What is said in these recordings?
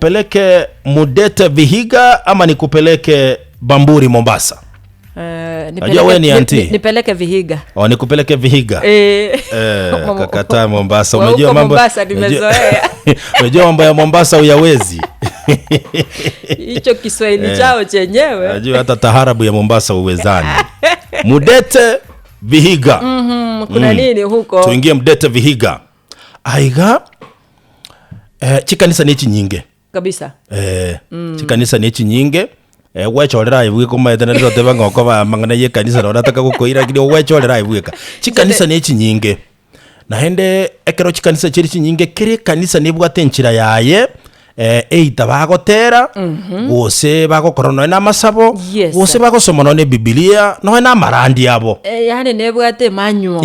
Peleke Mudete Vihiga ama nikupeleke Bamburi Mombasa? Nipeleke Vihiga. Nikupeleke Vihiga. Kakata Mombasa. Unajua mambo Mombasa nimezoea. Unajua mambo ya Mombasa uyawezi. Hicho Kiswahili chao chenyewe. Unajua hata taharabu ya Mombasa uwezani. Mudete Vihiga. Kuna nini huko? Tuingie Mudete Vihiga. Aiga chikanisa nichi nyinge kabisa. Chikanisa nichi nyinge. Wechorera ibuge ko maete na zote banga ko ba mangana ye kanisa ro nataka gukoira kidi wechorera ibuge ka chikanisa nichi nyinge na hende ekero chikanisa chiri nyinge kire kanisa nibwate nchira yaye eita bagotera gose bagokorona na masabo gose bagosoma no ne Biblia no na marandi yabo yani nebwate manyo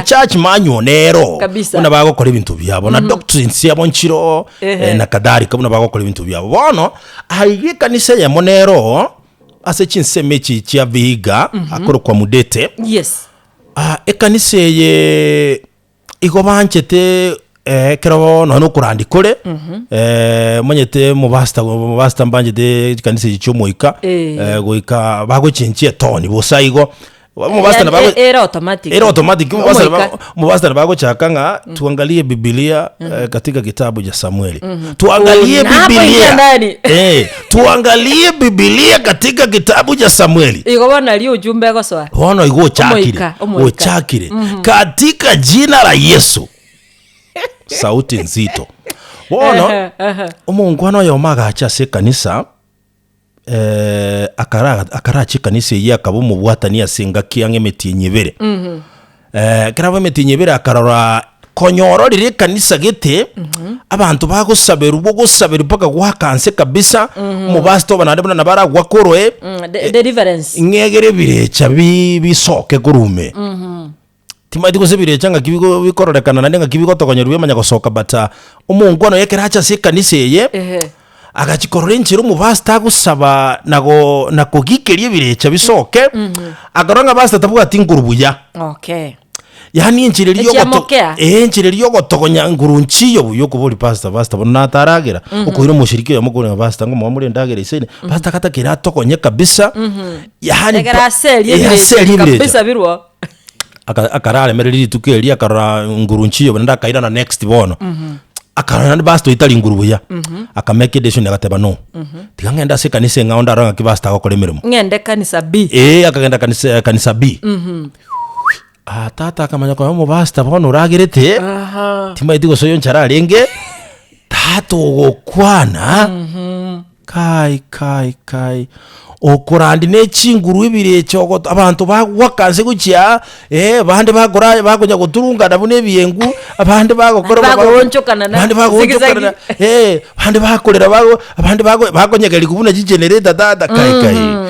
church manyo nero una bagokora ibintu byabo na doctrines yabo nchiro na kadhalika una bagokora ibintu byabo bono aige kanisa ya monero ase chinsemechi chia Vihiga akoro kwa Mudete kanisa ye igobanchete kero no kurandi kore monyete mubasta mbanjete kanisa gichomoika goika bagochinchie toni bosaigo mubasta na bago era automatic mubasta na bago chakanga tuangalie Biblia katika kitabu cha Samueli tuangalie Biblia tuangalie Biblia katika kitabu cha Samueli igobona li ujumbe goswa hono igo chakire katika jina la Yesu. Sauti nzito. Wono umungwano yomaga achase kanisa akara chikanisa ye akabo mubwatania singa kiange metinyebere karabo metinyebere akarora konyoro rire kanisa gete abantu bagusabera ubwo gusabera paka gwakanse kabisa mubasto banade bana bara gwakoroe deliverance ngegere birecha bisoke gurume timati kusebire changa kibigo bikororekana nandenga kibigo tokonyerwe manya gosoka bata umungwano yekeracha se kanisa ye agachikorora nchiro mubasta gusaba nako gikerie birecha bisoke agaronga basta tabuga tingurubuya yani enchireriyo gotokonya ngurunchiyo buyo kuburi basta bona taragira ukohira mushiriki yo mukuru basta ngo mwamure ndagera isene basta kata kira tokonye kabisa yani seli kabisa birwa akarale mereri tukelia akara ngurunchiyo benda kaira na next bono akara na basto itali ngurubuya akameke decision agateba no tigangenda se kanisa ngaonda ranga kibasta gokore mirimo ngende kanisa B akagenda kanisa B tata akamanya kwa mo basta bono uragirete timba itigo soyo nchara renge tato gokwana kai okurandi nechinguru ibire chogo abantu bagwakanze gukia bande bagora bagonya guturunga nabune biyengu abande bagokora bagonchokana bande bakorera abande bagonyegari kubuna generator dada kai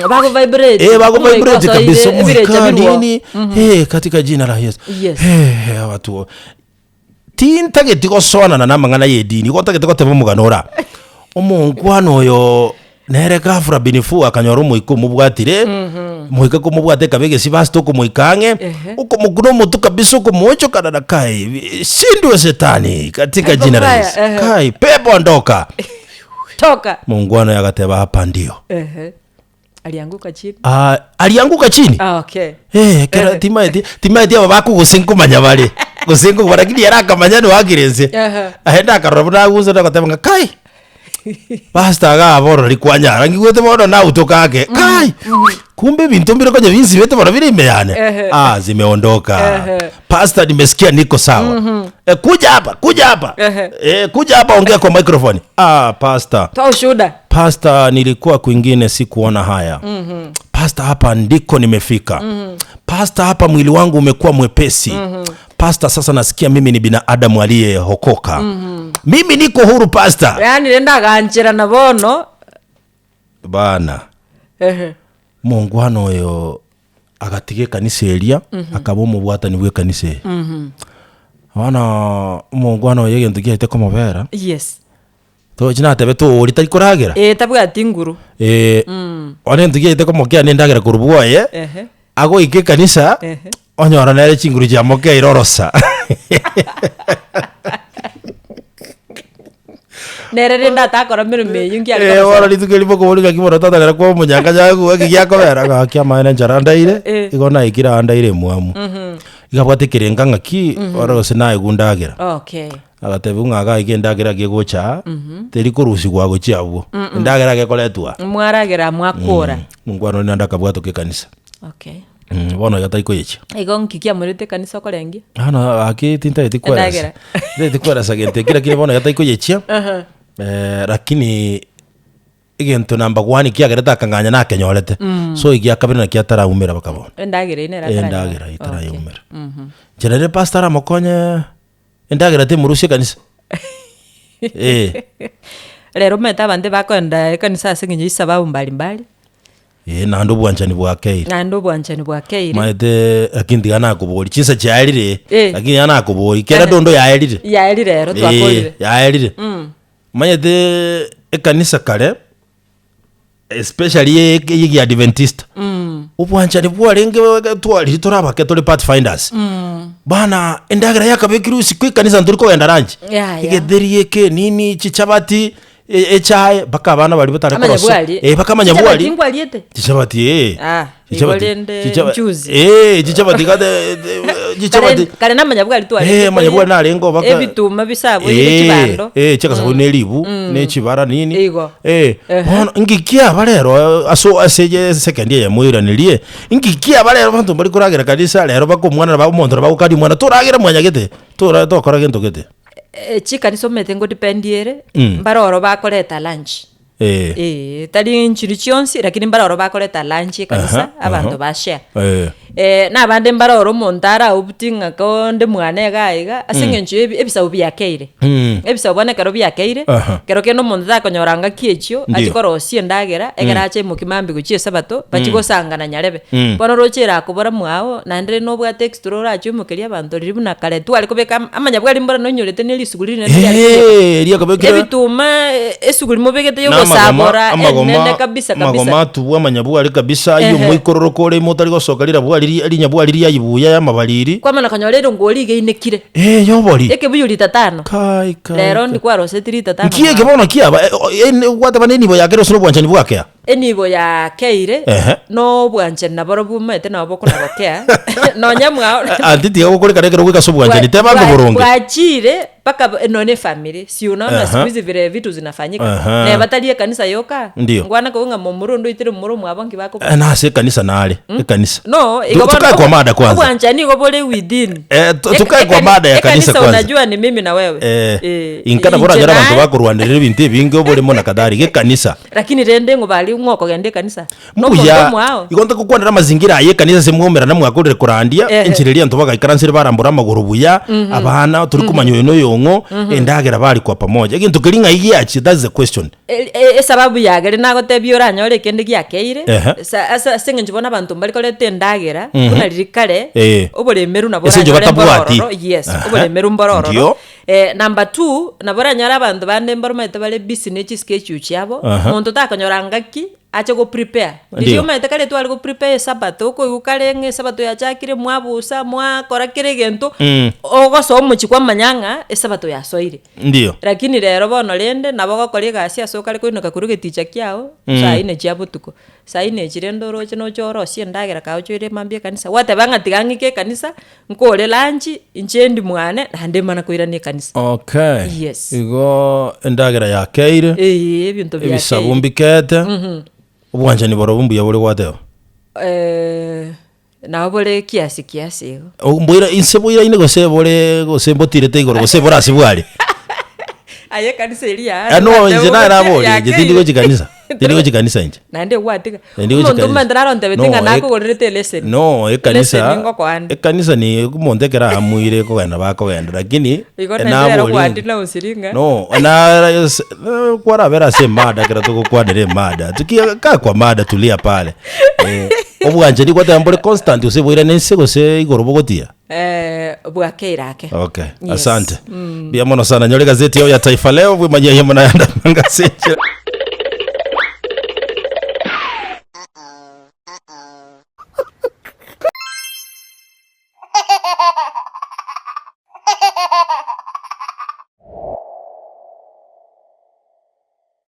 bago vibrate kabisa nini katika jina la Yesu watu tintage tigosona na namangana yedini gotage tigoteba muganora omungwano yo nere gafura binifu akanyoro muiko mubwatire muika ko mubwate kabege sibasto ko muikange uko muguro mutu kabisa ko mocho kana kai sindwe setani katika jina la Yesu kai pepo ondoka toka mungwana yagateba hapa ndio alianguka chini okay kera timaiti aba bakugusinko manyabare gusinko barakidi yaraka manyano wagirenze ahenda akarobuna guzo nakateba kai basta ga boro likwanya rangi gwete bono na utokake kai kumbe bintu mbiro kwenye vinzi vete bora vile imeane zimeondoka pastor nimesikia niko sawa kuja hapa ongea kwa microphone pastor toa shuhuda pastor nilikuwa kwingine sikuona haya pastor hapa ndiko nimefika pastor hapa mwili wangu umekuwa mwepesi pastor sasa nasikia mimi ni binadamu aliyehokoka mimi niko huru pastor yani nenda ganchira na bono bana Mungu hano yo agatige kanisa elia akabo mubwata niwe kanisa wana Mungu hano yege ndugiye te komobera to jina tebe to uri tari koragira tabwa tinguru one ndugiye te komokya nendagira kurubuoye ago ike kanisa onyora nere chinguru cha moke irorosa nerere ndatakora mirime yungi ora litukelipo ko boliga kimoro tatagera kwa munyanga yagu akigyako beraga kya maana njarandaire igona ikira andaire mwamu igabwate kirenga ngaki ora gosina igundagira okay agatebu ngaga igendagira gigucha teri kurusi gwa guchiabu ndagira gekoletwa mwaragira mwakura ngwano nanda kabwato ke kanisa okay bono gataiko yichi igonki kya murite kanisa korengi ana akitinta etikwera etikwera sagente kila kile bono gataiko yichi lakini igento namba 1 kiagereta kanganya na kenyorete so igia kabiri na kiatara umera bakabona ndagira itara umera jenere pastor amokonye ndagira te murusie kanisa lero meta bande bakonda kanisa singinyi sababu mbalimbali nando bwanchani bwakeire maete akindi gana kubori chinsa cyarire akindi gana kubori kera dondo yaerire rero twakorire yaerire maete kanisa kale especially ye Adventist ubwanchani bwarenge twari turabake turi pathfinders bana endagira yakabekirusi kwi kanisa nduriko genda rangi igederie ke nini chichabati echaye baka abana bari batare korosa bakamanya bwari chichabati chichabati kare namanya bwari twari manya bwari narengo baka ebituma bisabo y'ikibando cyakasabo nelibu n'ekibara nini ngikia barero aso aseje second year muiranirie ngikia barero bantu bari kuragira kanisa rero bakomwana bamuondora bakukadi mwana turagira mwanya gete tokora gento gete chikanisa omete ngo dipendiere mbaroro bakoreta lunch tali nchiri chionsi lakini mbaroro bakoreta lunch kanisa abantu bashare na bande mbaroro montara ubutinga konde mwana gaiga asengenje ebisabu byakeire ebisabu bone karo byakeire kero keno monza konyoranga kiechio achikorosie ndagera egerache mukimambi guchie sabato bachigosangana nyarebe bono rochera kubora mwao na ndire no bwa text rora acho mukeria abantu ribu na kale tu ali kubeka amanya bwa rimbora no nyorete neli suguri ne ria kabekira ebituma esuguri mubegete yo gosabora nende kabisa magoma tu amanya bwa ari kabisa iyo muikororoko re motari gosokarira bwa ari nyabwa ari yayibuya ya mabaliri kwa mana kanyorero ngoli geinekire yobori ekebuyuri 5 kai lero ndi kwa rose 3 nkiye gebona kiaba wata baneni bo yakero sino bwanchani bwakea enibo ya keire no bwanchani naboro bumete nabo kuna bakea no nyamwa antiti yako kole karekero gwika so bwanchani tebanga boronge bwachire paka none family si unaona siku hizi vile vitu zinafanyika na batalie kanisa yoka ngwana ko mumuru ndo itire mumuru mwabangi bako na se kanisa nale kanisa no tukae kwa mada kwanza bwanchani go bole within tukae kwa mada ya kanisa kwanza unajua ni mimi na wewe inkana bora nyara bantu bakurwanirira bintu bingi obole mona kadari ge kanisa lakini rende ngo bali ngoko gende kanisa no mwao igonta kukwandira mazingira ye kanisa se mwomera na mwakorere kurandia enchireria nto baga ikaranzire barambura maguru buya abana turi kumanyo no yongo endagera bali kwa pamoja ikintu kiringa igiachi that's the question sababu yagere nago tebiora nyore kende giakeire asa sengenje bona abantu bali kolete endagera kuna lirikale obole meru na bora bororo yes obole meru bororo number 2 na bora nyara abantu bande mboro mete bale business schedule cyabo muntu takonyoranga ki acha go prepare ndio mete kale tu algo prepare sabato ko ukalenge sabato ya chakire mwabusa mwa kora kire gento ogoso muchikwa manyanga sabato ya soire ndio lakini rero bono lende nabo ko liga sia so kale ko inoka kuruge ticha kyao saa ine chiabutuko saa ine chirendo roche no choro sie ndagira ka ochoire mambie kanisa wate banga tigangike kanisa nkole lanchi inchendi mwane hande mana koiranie kanisa okay yes igo ndagira ya keire bintu bya bisabumbikete ubwanchani boro bumbu ya bole wateo na bole kiasi mbwira inseboira ine gose mbotire tegoro gose bora sibwali aye kanisa ilia no nje na bole ndindigo chikanisa ndindigo chikanisa nje na ndie watika muntu mandraro ntebetinga nako gorete lesson no kanisa ni kumondekera amuire ko gana bako genda lakini na bole na usiringa no na kwara vera se mada kera tuko kwadere mada tukia kwa mada tulia pale obwanje ni kwata mbole constant usebwira nense gose igoro bogotia bwakeirake okay asante bia mono sana nyole gazeti yao ya Taifa Leo bwe manyehemo na yanda ngazeti